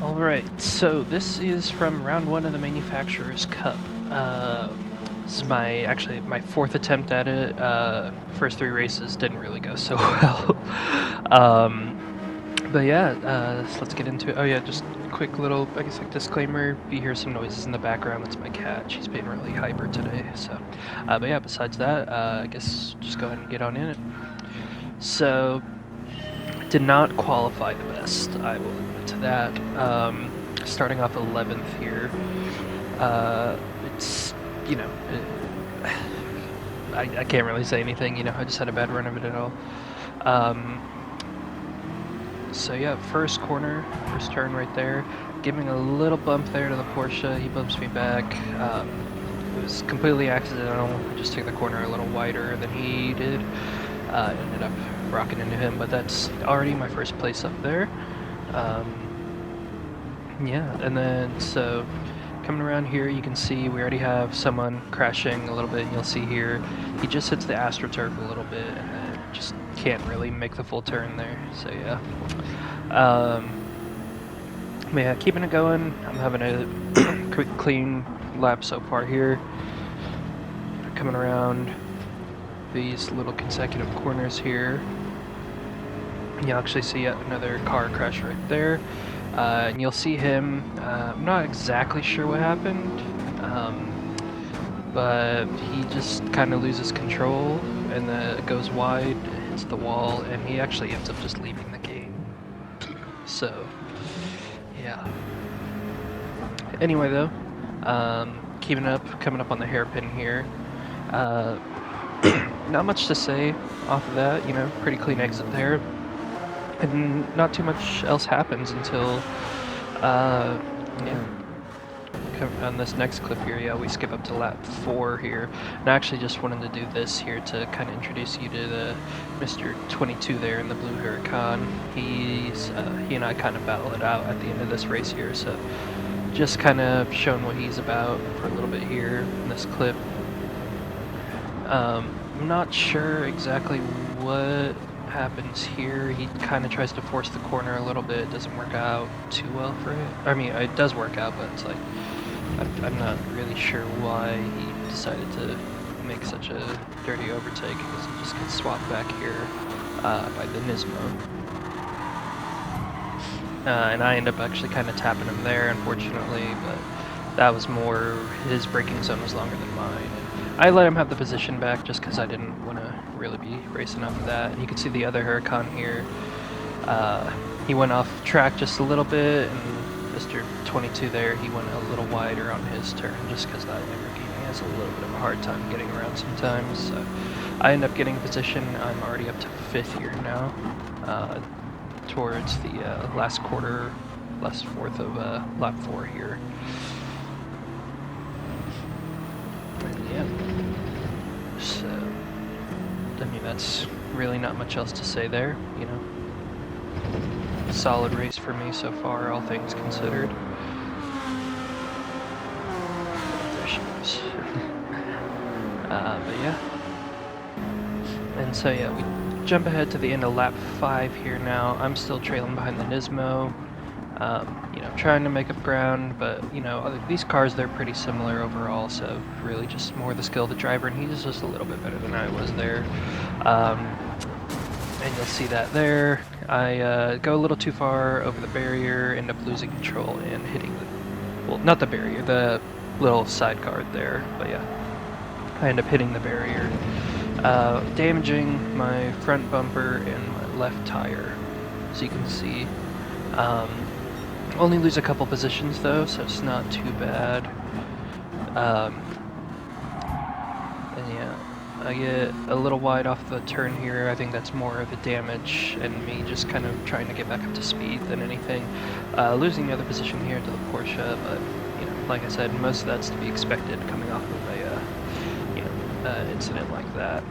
Alright, so this is from round one of the Manufacturer's Cup. This is actually my fourth attempt at it. First three races didn't really go so well. But yeah, so let's get into it. Oh yeah, just a quick little, I guess, like disclaimer. If you hear some noises in the background, that's my cat. She's being really hyper today. So, but yeah, besides that, I guess just go ahead and get on in it. So, did not qualify the best, I will admit to that. Starting off 11th here. It's, you know, I can't really say anything, I just had a bad run of it at all. So yeah, first corner, first turn right there, giving a little bump there to the Porsche. He bumps me back. It was completely accidental. I just took the corner a little wider than he did. Ended up rocking into him, but that's already my first place up there. Yeah, and then so coming around here, you can see we already have someone crashing a little bit. And you'll see here, he just hits the AstroTurf a little bit, and then just can't really make the full turn there. So yeah, but yeah, keeping it going. I'm having a quick, clean lap so far here. Coming around these little consecutive corners here. You actually see yet another car crash right there. And you'll see him, I'm not exactly sure what happened, but he just kind of loses control and goes wide, hits the wall, and he actually ends up just leaving the game. So, yeah. Anyway though, keeping up, coming up on the hairpin here. Not much to say off of that, pretty clean exit there. And not too much else happens until, yeah, on this next clip here, yeah, we skip up to lap 4 here. And I actually just wanted to do this here to kind of introduce you to the Mr. 22 there in the blue Huracan. He and I kind of battle it out at the end of this race here, so just kind of showing what he's about for a little bit here in this clip. I'm not sure exactly what happens here. He kind of tries to force the corner a little bit. It doesn't work out too well for him. I mean, it does work out, but it's like I'm not really sure why he decided to make such a dirty overtake, because he just gets swapped back here by the Nismo. And I end up actually kind of tapping him there, unfortunately, but that was more, his braking zone was longer than mine. I let him have the position back just because I didn't want to really be racing off of that. And you can see the other Huracan here. He went off track just a little bit, and Mr. 22 there, he went a little wider on his turn just because that Lamborghini has a little bit of a hard time getting around sometimes. So I end up getting a position. I'm already up to 5th here now, towards the last fourth of lap 4 here. Yeah. So, I mean, that's really not much else to say there, Solid race for me so far, all things considered. There she goes. But yeah. And so yeah, we jump ahead to the end of lap 5 here now. I'm still trailing behind the Nismo. Trying to make up ground, but these cars, they're pretty similar overall, so really just more the skill of the driver, and he's just a little bit better than I was there. And you'll see that there. I go a little too far over the barrier, end up losing control and hitting not the barrier, the little side guard there, but yeah. I end up hitting the barrier, damaging my front bumper and my left tire, as you can see. Only lose a couple positions though, so it's not too bad. And yeah, I get a little wide off the turn here. I think that's more of the damage and me just kind of trying to get back up to speed than anything. Losing the other position here to the Porsche, but like I said, most of that's to be expected coming off of a incident like that.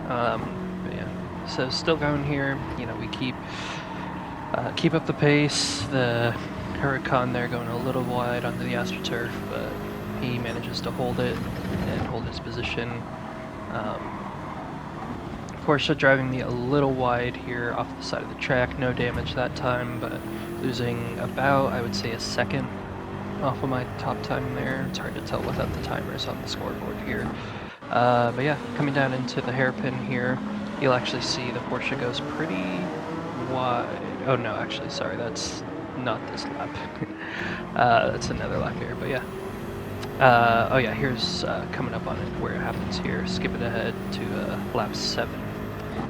But yeah, so still going here. We keep up the pace. The Huracan there going a little wide onto the AstroTurf, but he manages to hold it and hold his position Porsche driving me a little wide here off the side of the track. No damage that time, but losing about, I would say, a second off of my top time there. It's hard to tell without the timers on the scoreboard here. But yeah, coming down into the hairpin here, you'll actually see the Porsche goes pretty wide. Oh no, actually, sorry, that's not this lap. That's another lap here, but yeah. Oh yeah, here's coming up on it where it happens here. Skip it ahead to lap 7.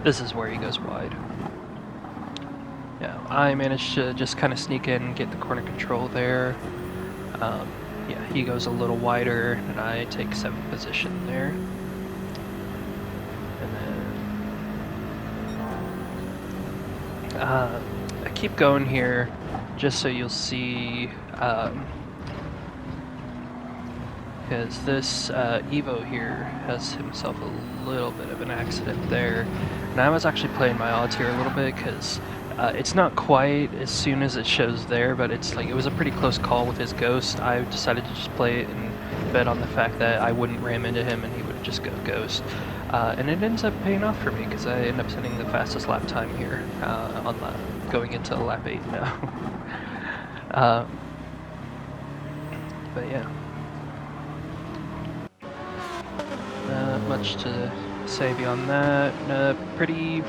This is where he goes wide. Yeah, I managed to just kind of sneak in, get the corner control there. Yeah, he goes a little wider, and I take 7th position there. And then I keep going here just so you'll see, because this Evo here has himself a little bit of an accident there. And I was actually playing my odds here a little bit because it's not quite as soon as it shows there, but it's like it was a pretty close call with his ghost. I decided to just play it and bet on the fact that I wouldn't ram into him and he would just go ghost. And it ends up paying off for me because I end up setting the fastest lap time here on going into lap 8 now. But yeah. Not much to say beyond that. Pretty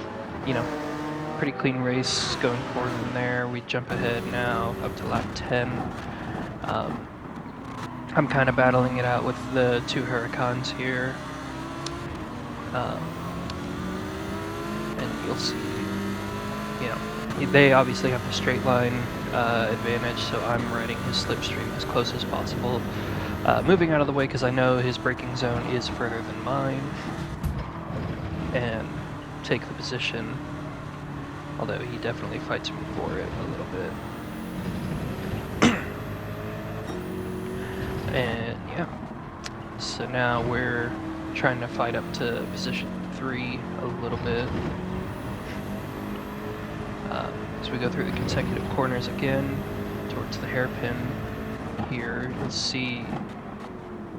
clean race going forward from there. We jump ahead now up to lap 10. I'm kind of battling it out with the 2 Huracans here. And you'll see, they obviously have the straight line advantage, so I'm riding his slipstream as close as possible. Moving out of the way because I know his braking zone is further than mine, and take the position, although he definitely fights me for it a little bit. And yeah, so now we're trying to fight up to position 3 a little bit. As we go through the consecutive corners again towards the hairpin here, you'll see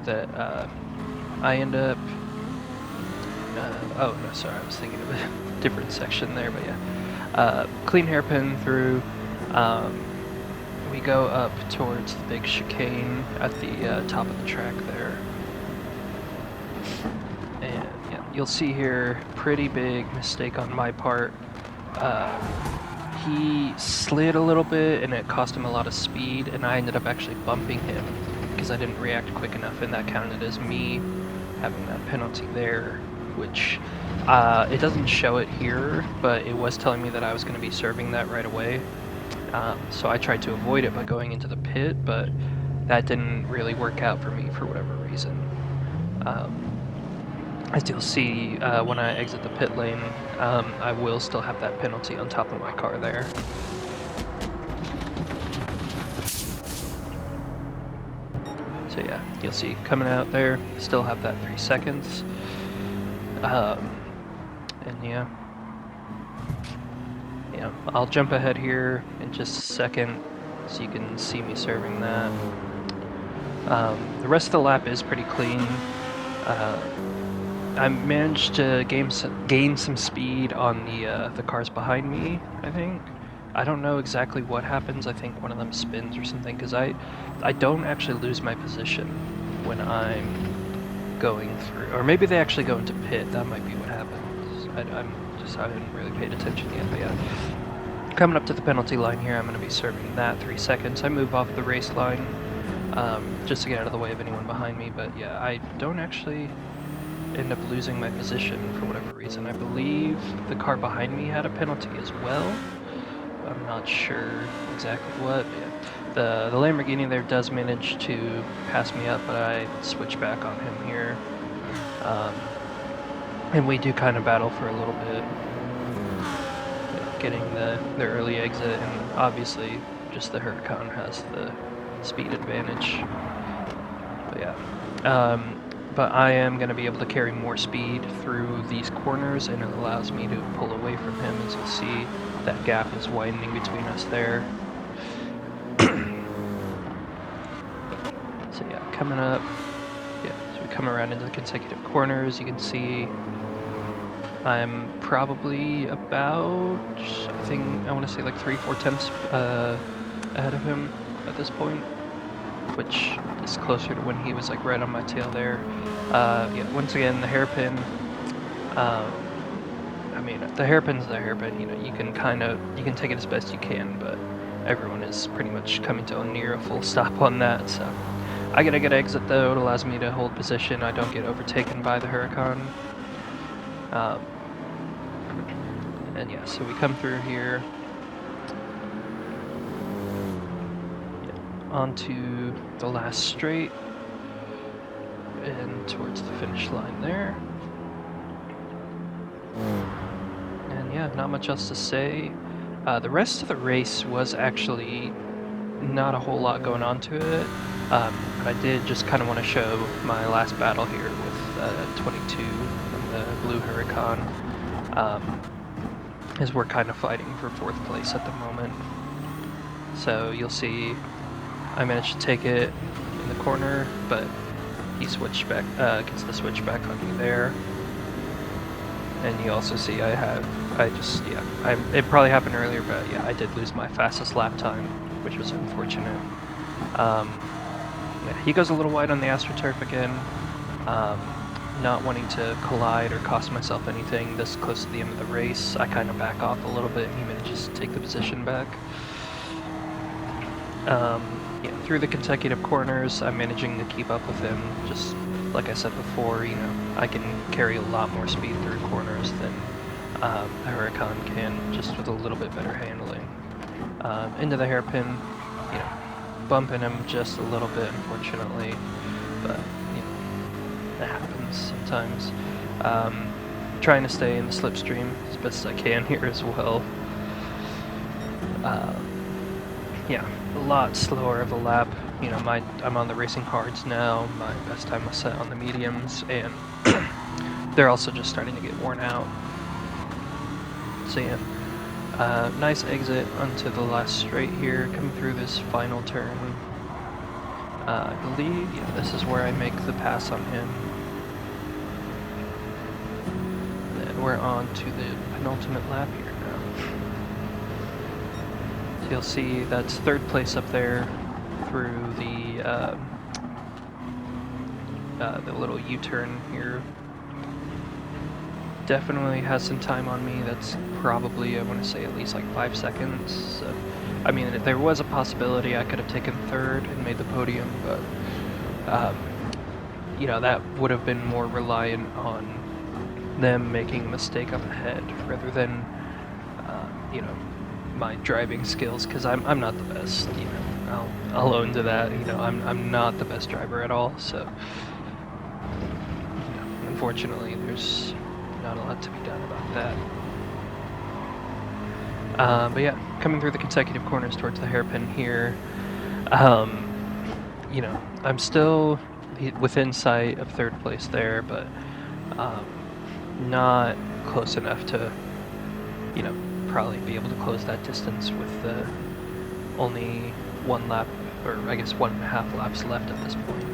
that I end up oh no, sorry, I was thinking of a different section there, but yeah, clean hairpin through. We go up towards the big chicane at the top of the track there, and yeah, you'll see here pretty big mistake on my part. He slid a little bit and it cost him a lot of speed, and I ended up actually bumping him because I didn't react quick enough, and that counted as me having that penalty there, which it doesn't show it here, but it was telling me that I was going to be serving that right away. So I tried to avoid it by going into the pit, but that didn't really work out for me for whatever reason. As you'll see, when I exit the pit lane, I will still have that penalty on top of my car there. So yeah, you'll see coming out there, still have that 3 seconds. And yeah, I'll jump ahead here in just a second so you can see me serving that. The rest of the lap is pretty clean. I managed to gain some speed on the cars behind me, I think. I don't know exactly what happens. I think one of them spins or something, because I don't actually lose my position when I'm going through. Or maybe they actually go into pit. That might be what happens. I haven't really paid attention yet, but yeah. Coming up to the penalty line here, I'm going to be serving that 3 seconds. I move off the race line just to get out of the way of anyone behind me, but yeah, I don't actually end up losing my position for whatever reason. I believe the car behind me had a penalty as well. I'm not sure exactly what, but yeah. The Lamborghini there does manage to pass me up, but I switch back on him here. And we do kind of battle for a little bit, getting the early exit, and obviously just the Huracan has the speed advantage. But yeah. But I am going to be able to carry more speed through these corners, and it allows me to pull away from him. As you'll see, that gap is widening between us there. So yeah, coming up, yeah, so we come around into the consecutive corners, you can see I'm probably about, I think, I want to say like 3-4 tenths ahead of him at this point, which is closer to when he was like right on my tail there. Yeah, once again, the hairpin, I mean, the hairpin's the hairpin, you know, you can take it as best you can, but everyone is pretty much coming to a near a full stop on that, so. I get a good exit though, it allows me to hold position, I don't get overtaken by the Huracan. And yeah, so we come through here, onto the last straight, and towards the finish line there. And yeah, not much else to say. The rest of the race was actually not a whole lot going on to it. But I did just kind of want to show my last battle here with 22 and the Blue Huracan, as we're kind of fighting for 4th place at the moment. So you'll see I managed to take it in the corner, but he switched back, gets the switch back on me there. And you also see it probably happened earlier, but yeah, I did lose my fastest lap time, which was unfortunate. Yeah, he goes a little wide on the AstroTurf again, not wanting to collide or cost myself anything this close to the end of the race. I kind of back off a little bit, and he manages to take the position back. Yeah, through the consecutive corners, I'm managing to keep up with him. Just like I said before, you know, I can carry a lot more speed through corners than the Huracan can, just with a little bit better handling. Into the hairpin, you know, bumping him just a little bit, unfortunately, but you know, that happens sometimes. Trying to stay in the slipstream as best as I can here as well. Yeah, a lot slower of a lap. You know, I'm on the racing hards now. My best time was set on the mediums, and they're also just starting to get worn out. So yeah, nice exit onto the last straight here, coming through this final turn. I believe, yeah, this is where I make the pass on him. Then we're on to the penultimate lap here now. You'll see that's 3rd place up there through the little U-turn here. Definitely has some time on me. That's probably, I want to say, at least like 5 seconds. So, I mean, if there was a possibility I could have taken 3rd and made the podium, but you know, that would have been more reliant on them making a mistake up ahead rather than you know, my driving skills, because I'm not the best, you know, I'll own to that, you know, I'm not the best driver at all, so, you know, unfortunately there's not a lot to be done about that. But yeah, coming through the consecutive corners towards the hairpin here, you know, I'm still within sight of 3rd place there, but not close enough to, you know, probably be able to close that distance with only 1 lap, or I guess 1.5 laps left at this point.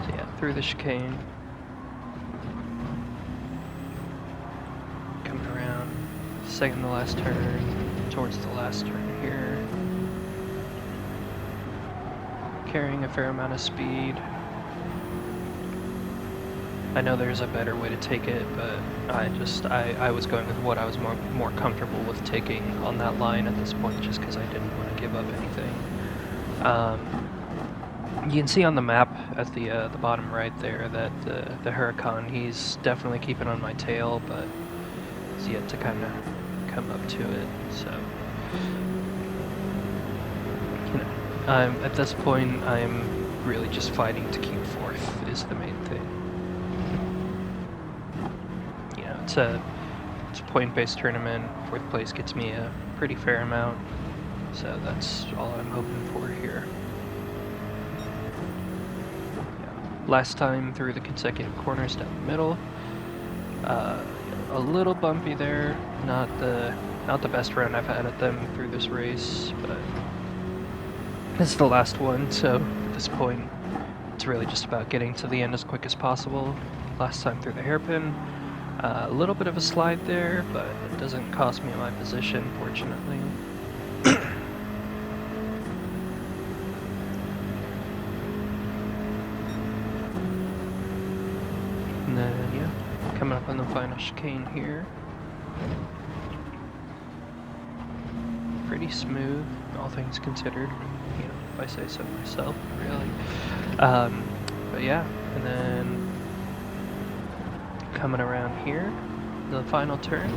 So yeah, through the chicane, coming around, 2nd to last turn, towards the last turn here, carrying a fair amount of speed. I know there's a better way to take it, but I was going with what I was more comfortable with taking on that line at this point, just because I didn't want to give up anything. You can see on the map at the bottom right there that the Huracan, he's definitely keeping on my tail, but he's yet to kind of come up to it. So, you know, at this point, I'm really just fighting to keep 4th is the main thing. It's a point-based tournament. 4th place gets me a pretty fair amount, so that's all I'm hoping for here. Yeah. Last time through the consecutive corners down the middle, a little bumpy there. Not the best run I've had at them through this race, but this is the last one, so at this point, It's really just about getting to the end as quick as possible. Last time through the hairpin, a little bit of a slide there, but it doesn't cost me my position, fortunately. And then, yeah, coming up on the final chicane here. Pretty smooth, all things considered, you know, if I say so myself, really. But yeah, and then coming around here, the final turn,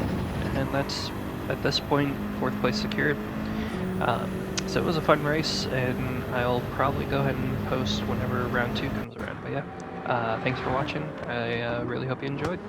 and that's, at this point, 4th place secured. So it was a fun race, and I'll probably go ahead and post whenever round 2 comes around. But yeah, thanks for watching. I really hope you enjoyed.